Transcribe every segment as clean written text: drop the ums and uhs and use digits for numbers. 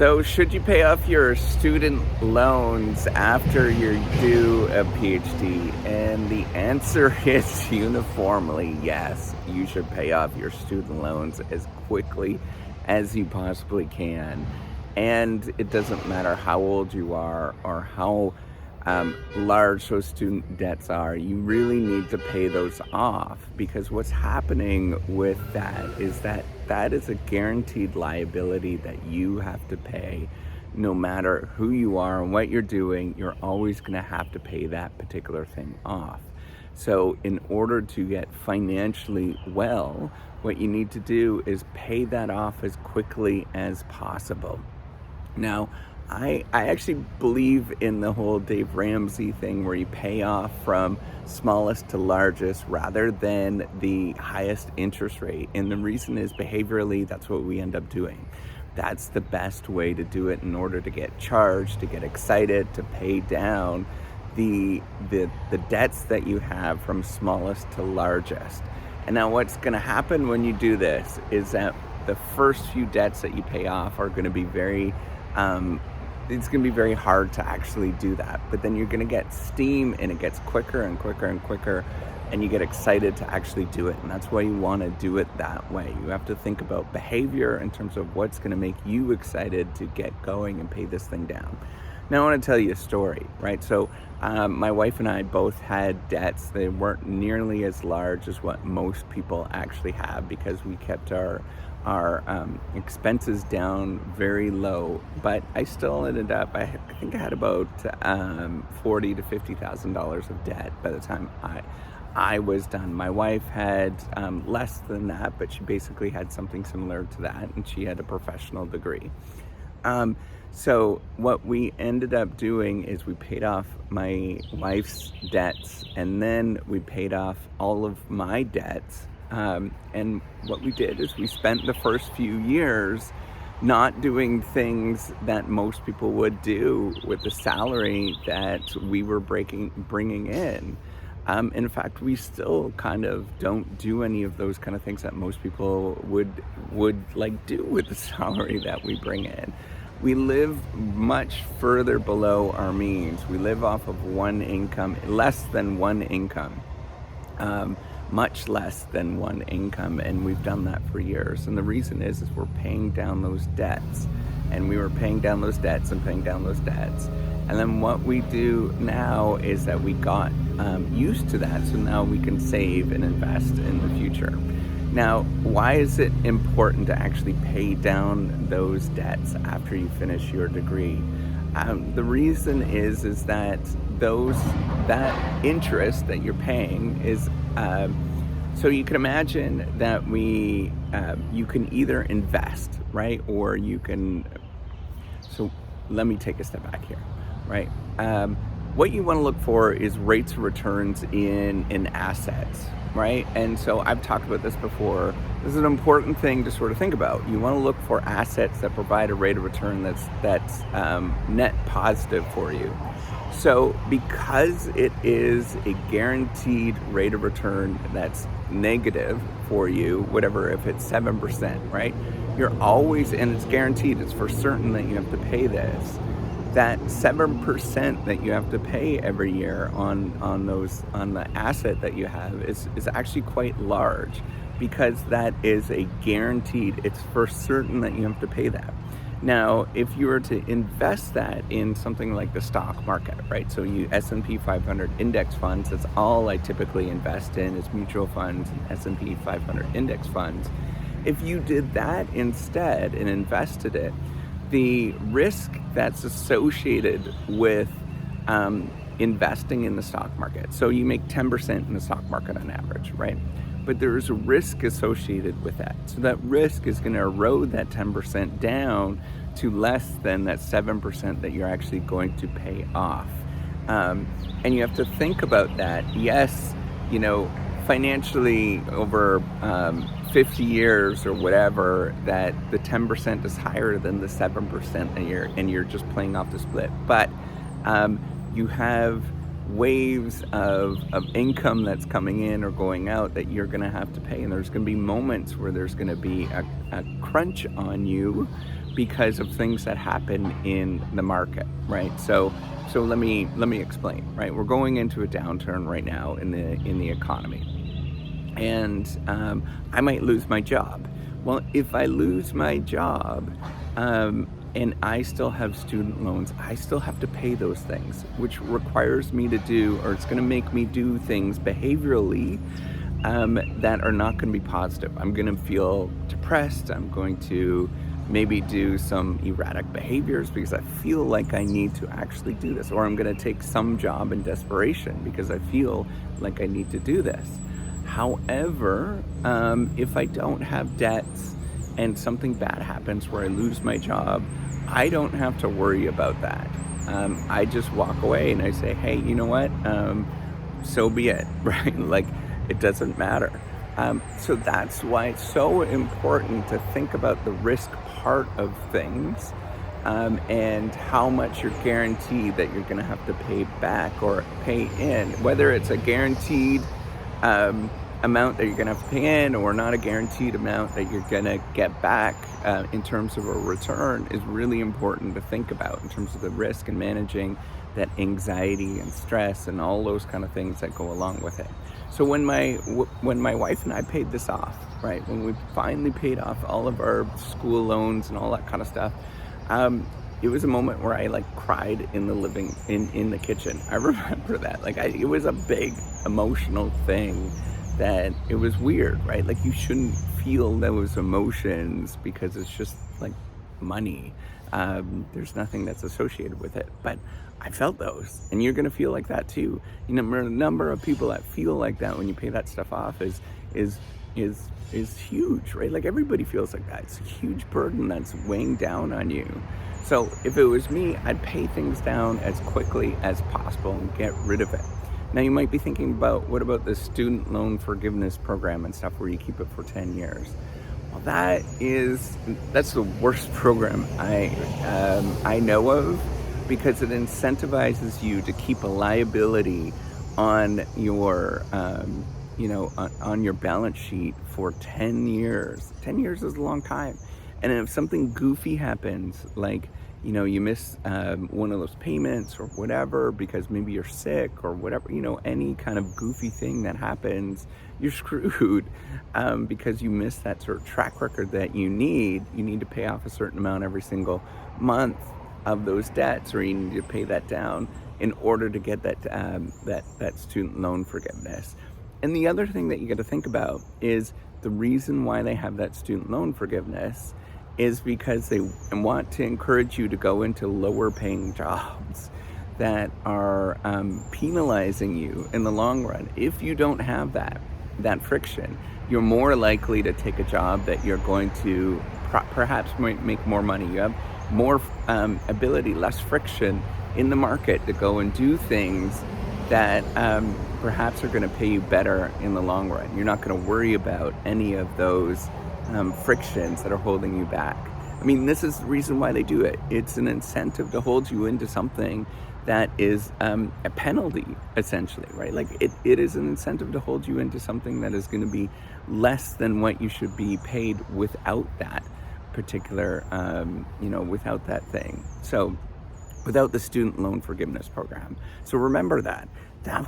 So, should you pay off your student loans after you do a PhD? And the answer is uniformly yes. You should pay off your student loans as quickly as you possibly can. And it doesn't matter how old you are or how large those student debts are, you really need to pay those off, because what's happening with that is that is a guaranteed liability that you have to pay. No matter who you are and what you're doing, you're always going to have to pay that particular thing off. So in order to get financially well, what you need to do is pay that off as quickly as possible. Now, I actually believe in the whole Dave Ramsey thing where you pay off from smallest to largest rather than the highest interest rate. And the reason is behaviorally, that's what we end up doing. That's the best way to do it in order to get charged, to get excited, to pay down the debts that you have from smallest to largest. And now what's going to happen when you do this is that the first few debts that you pay off are going to be it's going to be very hard to actually do that. But then you're going to get steam, and it gets quicker and quicker and quicker, and you get excited to actually do it. And that's why you want to do it that way. You have to think about behavior in terms of what's going to make you excited to get going and pay this thing down. Now, I want to tell you a story, right? So my wife and I both had debts. They weren't nearly as large as what most people actually have, because we kept our expenses down very low. But I still ended up, I think I had about $40,000 to $50,000 of debt by the time I was done. My wife had less than that, but she basically had something similar to that, and she had a professional degree. So what we ended up doing is we paid off my wife's debts, and then we paid off all of my debts. And what we did is we spent the first few years not doing things that most people would do with the salary that we were bringing in. In fact, we still kind of don't do any of those kind of things that most people would like do with the salary that we bring in. We live much further below our means. We live off of one income, less than one income. Much less than one income, and we've done that for years. And the reason is we're paying down those debts, and we were paying down those debts and paying down those debts. And then what we do now is that we got used to that, so now we can save and invest in the future. Now, why is it important to actually pay down those debts after you finish your degree? The reason is that that interest that you're paying is so you can imagine that you can either invest, right, or you can. So let me take a step back here, right? What you want to look for is rates of returns in assets, right? And so I've talked about this before. This is an important thing to sort of think about. You want to look for assets that provide a rate of return that's net positive for you. So because it is a guaranteed rate of return that's negative for you, whatever, if it's 7%, right? You're always, and it's guaranteed, it's for certain that you have to pay this. That 7% that you have to pay every year on the asset that you have is actually quite large, because that is a guaranteed, it's for certain that you have to pay that. Now, if you were to invest that in something like the stock market, right? So you S&P 500 index funds, that's all I typically invest in, is mutual funds and S&P 500 index funds. If you did that instead and invested it, the risk that's associated with investing in the stock market. So you make 10% in the stock market on average, right? But there's a risk associated with that. So that risk is going to erode that 10% down to less than that 7% that you're actually going to pay off. And you have to think about that. Yes, financially over 50 years or whatever, that the 10% is higher than the 7% and you're just playing off the split. But you have waves of income that's coming in or going out that you're going to have to pay, and there's going to be moments where there's going to be a crunch on you because of things that happen in the market, right? So let me explain, right? We're going into a downturn right now in the economy, and I might lose my job. Well, if I lose my job, and I still have student loans, I still have to pay those things, which requires me to do, or it's going to make me do things behaviorally that are not going to be positive. I'm going to feel depressed. I'm going to maybe do some erratic behaviors because I feel like I need to actually do this, or I'm going to take some job in desperation because I feel like I need to do this. However, if I don't have debts and something bad happens where I lose my job, I don't have to worry about that. I just walk away and I say, hey, you know what? So be it, right? Like, it doesn't matter. So that's why it's so important to think about the risk part of things, and how much you're guaranteed that you're going to have to pay back or pay in, whether it's a guaranteed amount that you're going to have to pay in or not a guaranteed amount that you're going to get back in terms of a return, is really important to think about in terms of the risk and managing that anxiety and stress and all those kind of things that go along with it. So when my wife and I paid this off, right, when we finally paid off all of our school loans and all that kind of stuff, it was a moment where I like cried in the kitchen. I remember that. It was a big emotional thing that it was weird, right? Like, you shouldn't feel those emotions because it's just like money. There's nothing that's associated with it, but I felt those, and you're gonna feel like that too. You know, the number of people that feel like that when you pay that stuff off is huge, right? Like, everybody feels like that. It's a huge burden that's weighing down on you. So if it was me, I'd pay things down as quickly as possible and get rid of it. Now, you might be thinking about, what about the student loan forgiveness program and stuff where you keep it for 10 years? Well, that's the worst program I know of, because it incentivizes you to keep a liability on your on your balance sheet for 10 years. 10 years is a long time. And if something goofy happens, like, you miss one of those payments or whatever because maybe you're sick or whatever, any kind of goofy thing that happens, you're screwed, because you miss that sort of track record that you need. You need to pay off a certain amount every single month of those debts, or you need to pay that down in order to get that student loan forgiveness. And the other thing that you got to think about is the reason why they have that student loan forgiveness is because they want to encourage you to go into lower paying jobs that are penalizing you in the long run. If you don't have that friction, you're more likely to take a job that you're going to perhaps make more money. You have more ability, less friction in the market to go and do things that perhaps are going to pay you better in the long run. You're not going to worry about any of those frictions that are holding you back. I mean, this is the reason why they do it. It's an incentive to hold you into something that is a penalty, essentially, right? Like, it is an incentive to hold you into something that is going to be less than what you should be paid without that particular, without that thing. So, without the student loan forgiveness program. So remember that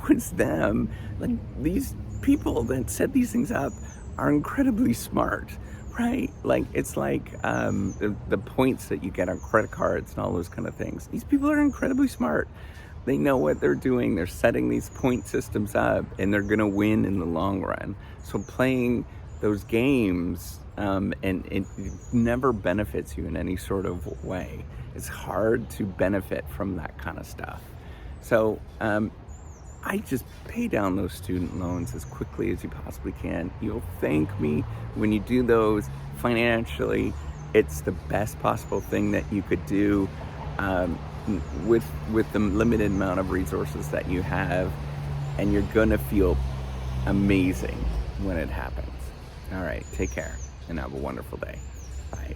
was them. Like, these people that set these things up are incredibly smart, right? Like, it's like the points that you get on credit cards and all those kind of things. These people are incredibly smart. They know what they're doing. They're setting these point systems up, and they're going to win in the long run. So playing those games, and it never benefits you in any sort of way. It's hard to benefit from that kind of stuff. So I just pay down those student loans as quickly as you possibly can. You'll thank me when you do those financially. It's the best possible thing that you could do with the limited amount of resources that you have, and you're gonna feel amazing when it happens. All right, take care and have a wonderful day. Bye.